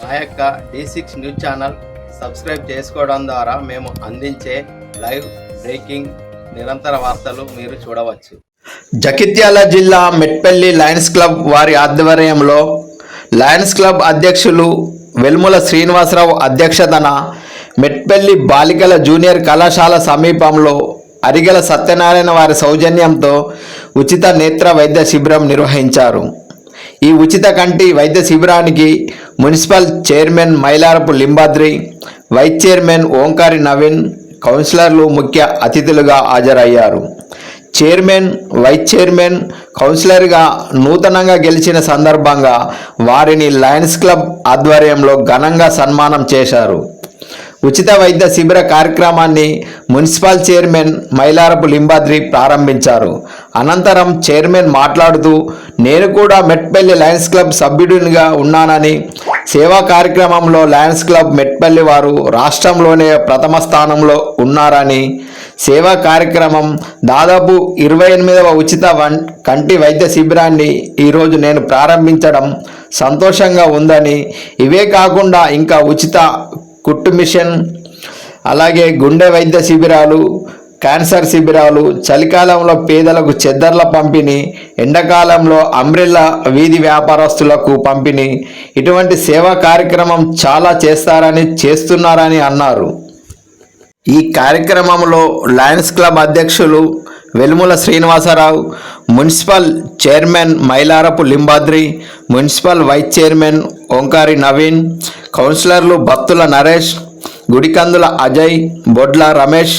మా యొక్క D6 news channel subscribe చేసుకోవడం ద్వారా మేము అందించే లైవ్ బ్రేకింగ్ నిరంతర వార్తలు మీరు చూడవచ్చు. జగిత్యాల జిల్లా మెట్పల్లి లయన్స్ క్లబ్ వారి ఆధ్వర్యంలో లయన్స్ క్లబ్ అధ్యక్షులు వెల్ముల శ్రీనివాసరావు అధ్యక్షతన మెట్పల్లి బాలికల జూనియర్ కళాశాల సమీపంలో అరిగెల సత్యనారాయణ వారి సౌజన్యంతో ఉచిత నేత్ర వైద్య శిబిరం నిర్వహించారు. ఈ ఉచిత కంటి వైద్య శిబిరానికి municipal chairman Mailarapu Limbadri, vice chairman Omkari Naveen, కౌన్సిలర్లు ముఖ్య అతిథులుగా హాజరయ్యారు. చైర్మన్, వైస్ చైర్మన్, కౌన్సిలర్గా నూతనంగా గెలిచిన సందర్భంగా వారిని లయన్స్ క్లబ్ ఆధ్వర్యంలో ఘనంగా సన్మానం చేశారు. ఉచిత వైద్య శిబిర కార్యక్రమాన్ని మున్సిపల్ చైర్మన్ మైలారపు లింబాద్రి ప్రారంభించారు. అనంతరం చైర్మన్ మాట్లాడుతూ, నేను కూడా మెట్పల్లి లయన్స్ క్లబ్ సభ్యుడినిగా ఉన్నానని, సేవా కార్యక్రమంలో లయన్స్ క్లబ్ మెట్పల్లి వారు రాష్ట్రంలోనే ప్రథమ స్థానంలో ఉన్నారని, సేవా కార్యక్రమం దాదాపు 28వ ఉచిత కంటి వైద్య శిబిరాన్ని ఈరోజు నేను ప్రారంభించడం సంతోషంగా ఉందని, ఇవే కాకుండా ఇంకా ఉచిత కుట్టు మిషన్, అలాగే గుండె వైద్య శిబిరాలు, క్యాన్సర్ శిబిరాలు, చలికాలంలో పేదలకు చెద్దర్ల పంపిణీ, ఎండాకాలంలో అంబ్రెల్లా వీధి వ్యాపారస్తులకు పంపిణీ, ఇటువంటి సేవా కార్యక్రమం చాలా చేస్తున్నారని అన్నారు. ఈ కార్యక్రమంలో లయన్స్ క్లబ్ అధ్యక్షులు Velmula Srinivasarao, municipal chairman Mailarapu Limbadri, municipal vice chairman Omkari Naveen, కౌన్సిలర్లు బత్తుల నరేష్, గుడికందుల అజయ్, బొడ్ల రమేష్,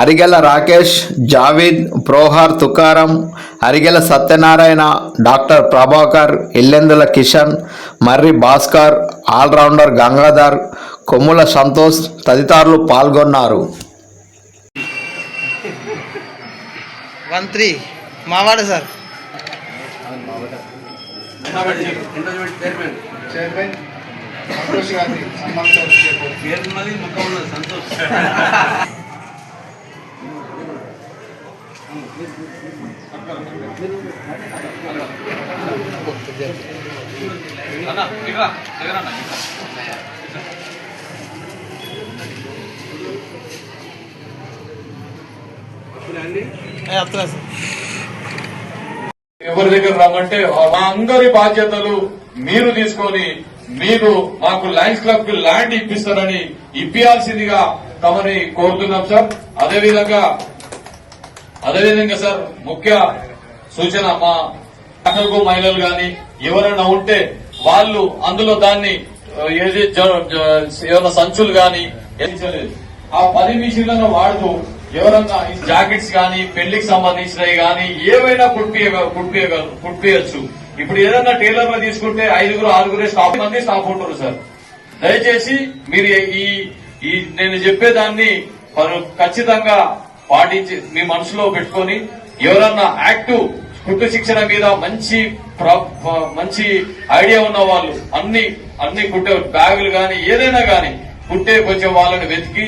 అరిగెల రాకేష్, జావీద్, ప్రోహార్ తుకారం, అరిగెల సత్యనారాయణ, డాక్టర్ ప్రభాకర్, ఇల్లెందుల కిషన్, మర్రి భాస్కర్, ఆల్రౌండర్ గంగాధర్, కొమ్ముల సంతోష్ తదితరులు పాల్గొన్నారు. 13 మావాడు సార్ చైర్మన్ సంతోష్ గారిని సన్మానించారు. సంతోష్ ఎవరి దగ్గర రమ్మంటే మా అందరి బాధ్యతలు మీరు తీసుకొని మీరు మాకు లయన్స్ క్లబ్ కి ల్యాండ్ ఇప్పించాల్సిందిగా తమని కోరుతున్నాం సార్. అదేవిధంగా సార్ ముఖ్య సూచన, మా డాక్టర్కు మహిళలు గాని ఎవరైనా ఉంటే వాళ్ళు అందులో దాన్ని ఏదైనా సంచులు గాని ఆ 10 మిషన్లను వాడుతూ ఎవరన్నా ఈ జాకెట్స్ గాని పెళ్లికి సంబంధించినవి గాని ఏవైనా కుట్టియచ్చు. ఇప్పుడు ఏదన్నా టైలర్ లో తీసుకుంటే 5-6 మంది స్టాఫ్ ఉంటారు సార్. దయచేసి మీరు ఈ నేను చెప్పేదాన్ని ఖచ్చితంగా పాటించి మీ మనసులో పెట్టుకొని ఎవరన్నా యాక్టివ్ కుట్టు శిక్షణ మీద మంచి ఐడియా ఉన్న వాళ్ళు అన్ని కుట్టే బ్యాగులు గాని ఏదైనా గాని కుట్టే కొంచెం వాళ్ళని వెతికి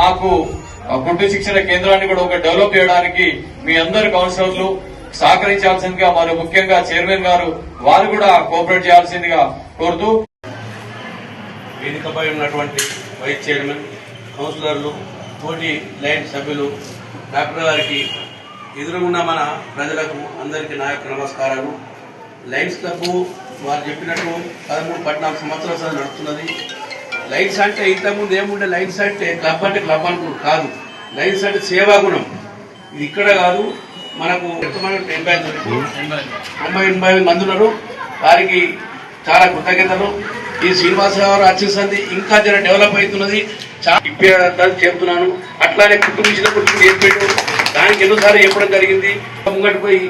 మాకు కుట్టు శిక్షణ కేంద్రాన్ని కూడా ఒక డెవలప్ చేయడానికి మీ అందరు కౌన్సిలర్లు సహకరించాల్సిందిగా, మరి ముఖ్యంగా చైర్మన్ గారు వారు కూడా కోఆపరేట్ చేయాల్సిందిగా కోరుతూ, వేదికపై ఉన్నటువంటి వైస్ చైర్మన్, కౌన్సిలర్లు, తోటి లైన్ సభ్యులు, డాక్టర్ గారికి, ఎదురుగున్న మన ప్రజలకు అందరికీ నా యొక్క నమస్కారాలు. లయన్స్ క్లబ్ వారు చెప్పినట్టు 13-14 సంవత్సరాలు నడుస్తున్నది. లైన్స్ అంటే ఇంతకుముందు ఏముండే, లైన్స్ అంటే క్లబ్ అనుకున్నాం కాదు. లైన్స్ అంటే సేవాగుణం. ఇది ఇక్కడ కాదు, మనకు 80 మంది ఉన్నారు. వారికి చాలా కృతజ్ఞతలు. ఈ శ్రీనివాసరావు గారు వచ్చింది ఇంకా జర డెవలప్ అవుతున్నది, చెప్తున్నాను. అట్లానే కుటుంబించిన చెప్పాడు, దానికి ఎన్నోసార్లు చెప్పడం జరిగింది. ముంగటి పోయి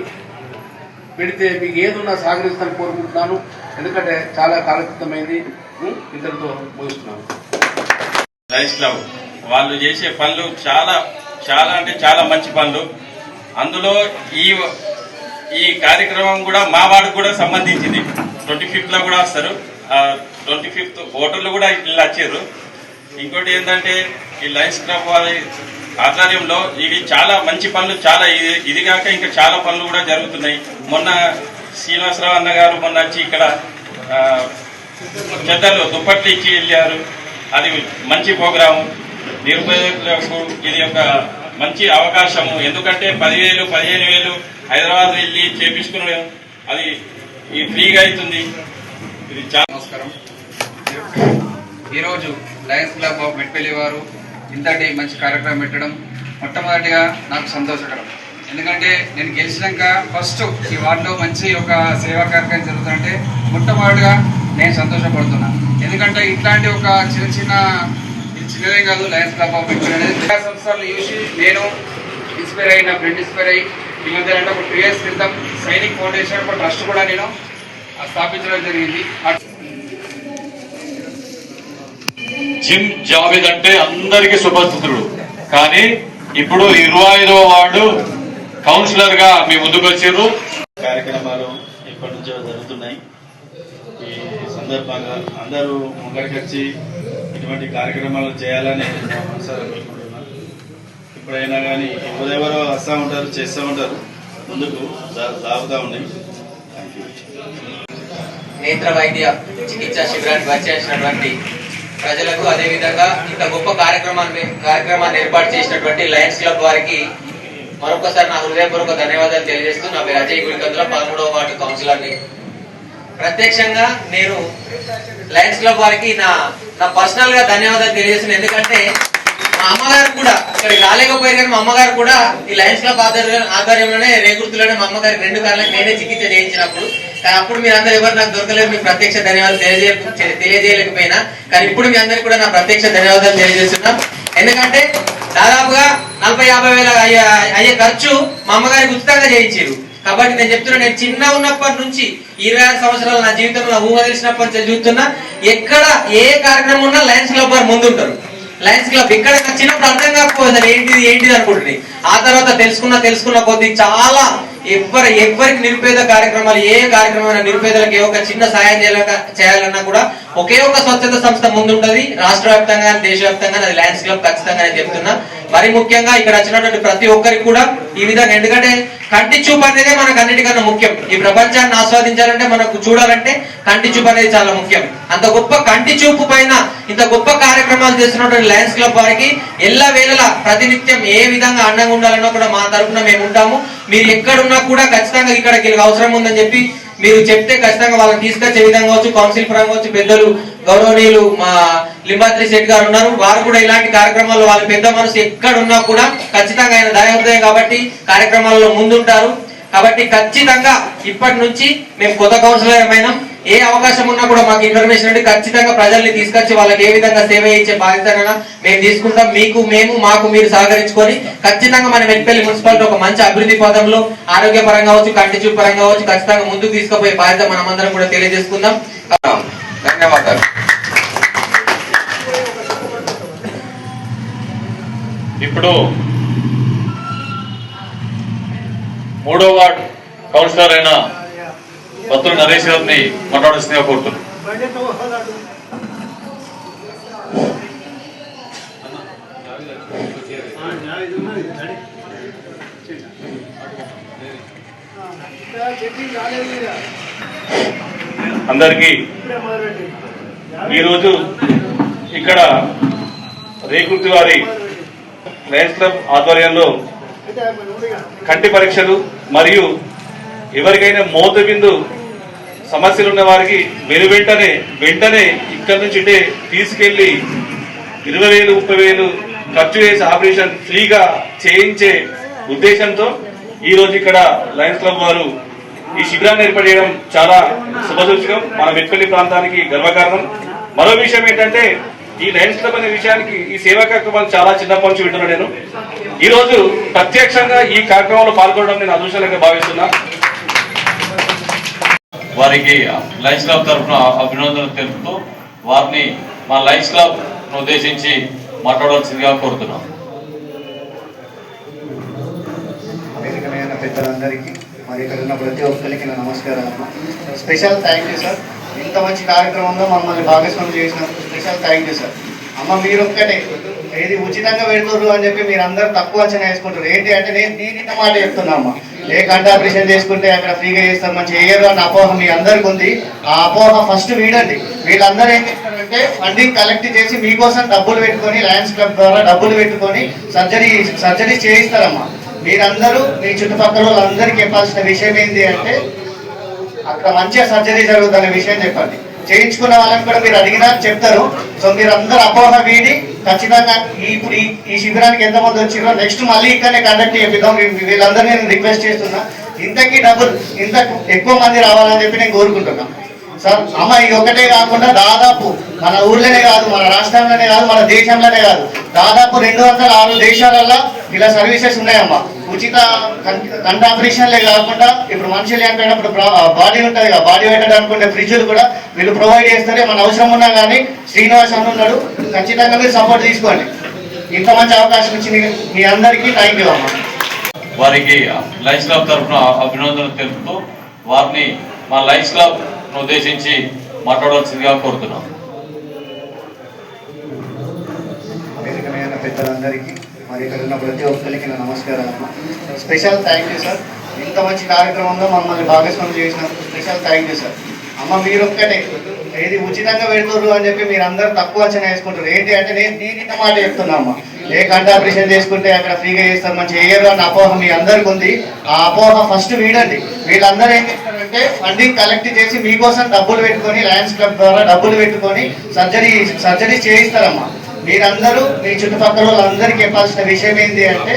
పెడితే మీకు ఏదున్నా సహకరిస్తాను కోరుకుంటున్నాను. ఎందుకంటే చాలా కాలకృతమైంది. ఇద్దరితో ముగిస్తున్నాను. లయన్స్ క్లబ్ వాళ్ళు చేసే పనులు చాలా అంటే చాలా మంచి పనులు. అందులో ఈ కార్యక్రమం కూడా మా వాడికి కూడా సంబంధించింది. 25th లో కూడా వస్తారు. 25th ఓటర్లు కూడా ఇట్లా వచ్చారు. ఇంకోటి ఏంటంటే ఈ లయన్స్ క్లబ్ వారి ఆధ్వర్యంలో ఇవి చాలా మంచి పనులు, చాలా ఇది కాక ఇంకా చాలా పనులు కూడా జరుగుతున్నాయి. మొన్న శ్రీనివాసరావు అన్న గారు మొన్న వచ్చి ఇక్కడ చెద్దలు దుప్పట్లు ఇచ్చి వెళ్ళారు. అది మంచి ప్రోగ్రాము. నిరుపేదలకు ఇది ఒక మంచి అవకాశము. ఎందుకంటే 10,000 15,000 హైదరాబాద్ వెళ్ళి చేపించుకునే అది ఈ ఫ్రీగా అవుతుంది. ఇది చాలా నమస్కారం. ఈరోజు లయన్స్ క్లబ్ ఆఫ్ మెట్పల్లి వారు ఇంతటి మంచి కార్యక్రమం పెట్టడం మొట్టమొదటిగా నాకు సంతోషకరం. ఎందుకంటే నేను గెలిచినాక ఫస్ట్ ఈ వార్డులో మంచి ఒక సేవా కార్యక్రమం జరుగుతుందంటే మొట్టమొదటిగా నేను సంతోషపడుతున్నాను. ఎందుకంటే ఇట్లాంటి ఒక చిన్నదే కాదు లయన్స్ క్లబ్ ఆఫ్ మెట్పల్లి అనేది విద్యా సంస్థలు చూసి నేను ఇన్స్పైర్ అయ్యి నా ఫ్రెండ్ ఇన్స్పైర్ అయ్యి ఈ మధ్య అంటే ఒక 2 years క్రితం సైనిక్ ఫౌండేషన్ ఒక ట్రస్ట్ కూడా నేను స్థాపించడం జరిగింది. జిమ్ జావేద్ అంటే అందరికీ సుపరిచితుడు. కానీ ఇప్పుడు 25వ వార్డు కౌన్సిలర్ గా మీ ముందుకు వచ్చారు. కార్యక్రమాలు ఇప్పటి నుంచో జరుగుతున్నాయి. ఈ సందర్భంగా అందరూ ముంగడికి వచ్చి ఇటువంటి కార్యక్రమాలు చేయాలని మనసారా కోరుకుంటున్నాను. ఇప్పుడైనా కానీ ఎవరెవరో వస్తూ ఉంటారు, చేస్తూ ఉంటారు, ముందుకు సాగుతూ ఉన్నాయి. నేత్ర వైద్య చికిత్సా శిబిరానికి వచ్చేసినటువంటి ప్రజలకు, అదేవిధంగా ఇంత గొప్ప కార్యక్రమాన్ని ఏర్పాటు చేసినటువంటి లయన్స్ క్లబ్ వారికి మరొకసారి నా హృదయపూర్వక ధన్యవాదాలు తెలియజేస్తూ, నా పేరు అజయ్ గురికందుల, 13వ వార్డు కౌన్సిలర్ని. ప్రత్యక్షంగా నేను లయన్స్ క్లబ్ వారికి నా పర్సనల్ గా ధన్యవాదాలు తెలియజేస్తున్నాను. ఎందుకంటే మా అమ్మగారు కూడా ఇక్కడికి రాలేకపోయారు, కానీ మా అమ్మగారు కూడా ఈ లయన్స్ క్లబ్ ఆధ్వర్యంలోనే రేగుర్తులోనే మా అమ్మగారికి 2 కాళ్ళకి నేనే చికిత్స చేయించినప్పుడు. కానీ అప్పుడు మీరు అందరూ ఎవరు నాకు దొరకలేదు, మీకు ప్రత్యక్ష ధన్యవాదాలు తెలియజేయలేకపోయినా, కానీ ఇప్పుడు మీ అందరికి కూడా నా ప్రత్యక్ష ధన్యవాదాలు తెలియజేస్తున్నాం. ఎందుకంటే దాదాపుగా 40-50 వేల అయ్యే ఖర్చు మా అమ్మగారికి ఉచితంగా చేయించారు. కాబట్టి నేను చెప్తున్నా, నేను చిన్న ఉన్నప్పటి నుంచి 26 సంవత్సరాలు నా జీవితంలో ఊహ తెలిసినప్పటి నుంచి చూస్తున్నా, ఎక్కడ ఏ కార్యక్రమం ఉన్నా లయన్స్ క్లబ్ వారు ముందుంటారు. లయన్స్ క్లబ్ ఇక్కడ చిన్నప్పుడు అర్థం కాకపోతుంది ఏంటిది అనుకుంటుంది. ఆ తర్వాత తెలుసుకున్న కొద్ది చాలా ఎవరికి నిరుపేద కార్యక్రమాలు, ఏ కార్యక్రమం నిరుపేదలకు ఏ ఒక చిన్న సాయం చేయాలన్నా కూడా ఒకే ఒక స్వచ్ఛత సంస్థ ముందుంటది. రాష్ట్ర వ్యాప్తంగా దేశవ్యాప్తంగా అది లయన్స్ క్లబ్ ఖచ్చితంగా నేను చెప్తున్నా. మరి ముఖ్యంగా ఇక్కడ వచ్చినటువంటి ప్రతి ఒక్కరికి కూడా ఈ విధంగా, ఎందుకంటే కంటి చూపు అనేదే మనకు అన్నిటికన్నా ముఖ్యం. ఈ ప్రపంచాన్ని ఆస్వాదించాలంటే, మనకు చూడాలంటే కంటి చూపు అనేది చాలా ముఖ్యం. అంత గొప్ప కంటి చూపు పైన ఇంత గొప్ప కార్యక్రమాలు చేస్తున్నటువంటి లయన్స్ క్లబ్ వారికి ఎల్ల వేళలా ప్రతినిత్యం ఏ విధంగా అండంగా ఉండాలన్నా కూడా మా తరఫున మేము ఉంటాము. మీరు ఎక్కడున్నా కూడా ఖచ్చితంగా ఇక్కడికి అవసరం ఉందని చెప్పి మీరు చెప్తే ఖచ్చితంగా వాళ్ళని తీసుకొచ్చే విధంగా కావచ్చు, కౌన్సిల్ పరంగా కావచ్చు, పెద్దలు గౌరవనీయులు మా లింబాద్రి శెట్టి గారు ఉన్నారు. వారు కూడా ఇలాంటి కార్యక్రమాల్లో వాళ్ళ పెద్ద మనసు ఎక్కడున్నా కూడా ఖచ్చితంగా ఆయన దయాహృదయం కాబట్టి కార్యక్రమాల్లో ముందుంటారు. కాబట్టి ఖచ్చితంగా ఇప్పటి నుంచి మేము కొత్త కౌన్సిలర్ ఏమైనా ఏ అవకాశం ఉన్నా కూడా మాకు ఇన్ఫర్మేషన్ అంటే ఖచ్చితంగా ప్రజల్ని తీసుకొచ్చి వాళ్ళకి ఏ విధంగా సేవ ఇచ్చే బాధ్యత మేము తీసుకుంటాం. మాకు మీరు సహకరించుకొని ఖచ్చితంగా మన మెట్పల్లి మున్సిపాలిటీ ఒక మంచి అభివృద్ధి పదంలో ఆరోగ్యపరంగా కావచ్చు, కంటి చూపు పరంగా కావచ్చు, ఖచ్చితంగా ముందుకు తీసుకుపోయే బాధ్యత మనమందరం కూడా తెలియజేసుకుందాం. ధన్యవాదాలు. ఇప్పుడు 3వ వార్డు కౌన్సిలర్ అయిన బత్తుల నరేష్ గారిని మాట్లాడుతున్నా కోరుతున్నాను. అందరికీ ఈరోజు ఇక్కడ రేకుర్తి వారి లయన్స్ క్లబ్ ఆధ్వర్యంలో కంటి పరీక్షలు మరియు ఎవరికైనా మోతబిందు సమస్యలు ఉన్న వారికి వెంటనే ఇక్కడి నుంచి తీసుకెళ్లి 20,000 30,000 ఖర్చు చేసి ఆపరేషన్ ఫ్రీగా చేయించే ఉద్దేశంతో ఈ రోజు ఇక్కడ లయన్స్ క్లబ్ వారు ఈ శిబిరాన్ని ఏర్పాటు చేయడం చాలా శుభసూచకం. మన మెట్పల్లి ప్రాంతానికి గర్వకారణం. మరో విషయం ఏంటంటే, ఈ లయన్స్ క్లబ్ అనే విషయానికి, ఈ సేవా కార్యక్రమాలు చాలా చిన్నప్పటి నుంచి వింటున్నా. నేను ఈ రోజు ప్రత్యక్షంగా ఈ కార్యక్రమంలో పాల్గొనడం నేను అదృష్టంగా భావిస్తున్నా. వారికి లయన్స్ క్లబ్ తరఫున అభినందనలు తెలుపుతూ వారిని మా లయన్స్ క్లబ్ ఉద్దేశించి మాట్లాడాల్సిందిగా కోరుతున్నాం. వేదికమైన పెద్దలందరికీ, మరి ఇక్కడ ఉన్న ప్రతి ఒక్కరికి నా నమస్కారాలు. Special thank you sir. ఇంత మంచి కార్యక్రమంలో మమ్మల్ని భాగస్వామ్యం చేసినందుకు స్పెషల్ థ్యాంక్ యూ సార్. అమ్మ, మీరు ఒక్కటే ఏది ఉచితంగా పెడుతుర్రు అని చెప్పి మీరు అందరూ తక్కువ అంచనా వేసుకుంటారు. ఏంటి అంటే నేను ఇంత మాట చెప్తున్నా అమ్మ, ఏ కంటి ఆపరేషన్ చేసుకుంటే అక్కడ ఫ్రీగా చేస్తారు మంచి చేయరు అన్న అపోహ మీ అందరికి ఉంది. ఆ అపోహ ఫస్ట్ వీడండి. వీళ్ళందరూ ఏం చేస్తారంటే ఫండింగ్ కలెక్ట్ చేసి మీకోసం డబ్బులు పెట్టుకొని లయన్స్ క్లబ్ ద్వారా డబ్బులు పెట్టుకొని సర్జరీ చేయిస్తారమ్మా. మీరందరూ మీ చుట్టుపక్కల వాళ్ళందరికీ చెప్పాల్సిన విషయం ఏంటి అంటే అక్కడ మంచిగా సర్జరీ జరుగుతున్న విషయం చెప్పండి. చేయించుకున్న వాళ్ళని కూడా మీరు అడిగినా చెప్తారు. సో మీరు అందరూ అపోహ వీడి ఖచ్చితంగా ఇప్పుడు ఈ శిబిరానికి ఎంతమంది వచ్చిరో నెక్స్ట్ మళ్ళీ ఇక్కడనే కండక్ట్ చేపిద్దాం. వీళ్ళందరూ నేను రిక్వెస్ట్ చేస్తున్నా, ఇంతకీ ఇంత ఎక్కువ మంది రావాలని చెప్పి నేను కోరుకుంటున్నాను సార్. అమ్మ ఇది ఒకటే కాకుండా దాదాపు మన ఊర్లోనే కాదు, మన రాష్ట్రంలోనే కాదు, మన దేశంలోనే కాదు, దాదాపు 206 దేశాలలో ఇలా సర్వీసెస్ ఉన్నాయమ్మా. ఉచిత కంటి ఆపరేషన్లే కాకుండా ఇప్పుడు మనుషులు చనిపోయినప్పుడు బాడీ ఉంటుంది కదా, బాడీ పెట్టడానికి ఉండే ఫ్రిడ్జ్లు కూడా వీళ్ళు ప్రొవైడ్ చేస్తారు. మన అవసరం ఉన్నా కానీ శ్రీనివాస్ అని ఉన్నాడు, ఖచ్చితంగా మీరు సపోర్ట్ తీసుకోండి. ఇంత మంచి అవకాశం ఇచ్చి మీ అందరికీ థ్యాంక్ యూ అమ్మా. వారికి లయన్స్ క్లబ్ తరఫున అభినందనలు తెలుపుతూ వారిని మా లయన్స్ క్లబ్ ఉద్దేశించి మాట్లాడవలసిందిగా కోరుతున్నాం. వేదికమైన పెద్దలందరికీ మరి ఇక్కడ ఉన్న ప్రతి ఒక్కరికి నా నమస్కారాలు. Special thank you sir. ఇంత మంచి కార్యక్రమంలో మమ్మల్ని భాగస్వామ్యం చేసినందుకు స్పెషల్ థ్యాంక్ యూ సార్. అమ్మ మీరు ఒక్కటే ఏది ఉచితంగా పెడుతుర్రు అని చెప్పి మీరు అందరూ తక్కువ అంచనా వేసుకుంటారు. ఏంటి అంటే నేను ఇంత మాట చెప్తున్నా అమ్మ, ఏ కంటి ఆపరేషన్ చేసుకుంటే అక్కడ ఫ్రీగా చేస్తారు మంచి చేయరు అన్న అపోహ మీ అందరికి ఉంది. ఆ అపోహ ఫస్ట్ వీడండి. వీళ్ళందరూ ఏం చేస్తారంటే ఫండింగ్ కలెక్ట్ చేసి మీకోసం డబ్బులు పెట్టుకొని లయన్స్ క్లబ్ ద్వారా డబ్బులు పెట్టుకొని సర్జరీ చేయిస్తారమ్మా. మీరందరూ మీ చుట్టుపక్కల వాళ్ళందరికీ చెప్పాల్సిన విషయం ఏంటి అంటే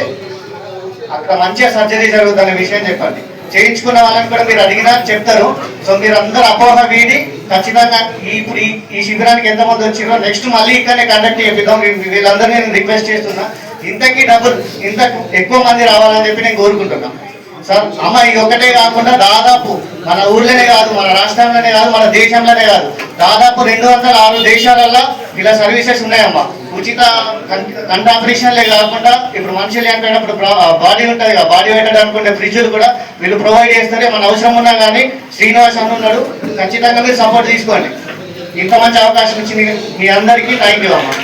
అక్కడ మంచిగా సర్జరీ జరుగుతున్న విషయం చెప్పండి. చేయించుకున్న వాళ్ళని కూడా మీరు అడిగినా చెప్తారు. సో మీరు అందరూ అపోహ వీడి ఖచ్చితంగా ఇప్పుడు ఈ శిబిరానికి ఎంతమంది వచ్చిరో నెక్స్ట్ మళ్ళీ ఇక్కడనే కండక్ట్ చేపిద్దాం. వీళ్ళందరూ నేను రిక్వెస్ట్ చేస్తున్నా, ఇంత ఎక్కువ మంది రావాలని చెప్పి నేను కోరుకుంటున్నాను సార్. అమ్మ ఇది ఒకటే కాకుండా దాదాపు మన ఊర్లోనే కాదు, మన రాష్ట్రంలోనే కాదు, మన దేశంలోనే కాదు, దాదాపు 206 దేశాలలో ఇలా సర్వీసెస్ ఉన్నాయమ్మా. ఉచిత కంటి ఆపరేషన్లే కాకుండా ఇప్పుడు మనుషులు చనిపోయినప్పుడు బాడీ ఉంటుంది కదా, బాడీ పెట్టడానికి ఉండే ఫ్రిడ్జ్లు కూడా వీళ్ళు ప్రొవైడ్ చేస్తారు. మన అవసరం ఉన్నా కానీ శ్రీనివాస్ అని ఉన్నాడు, ఖచ్చితంగా మీరు సపోర్ట్ తీసుకోండి. ఇంత మంచి అవకాశం ఇచ్చి మీ అందరికీ థ్యాంక్ యూ అమ్మా.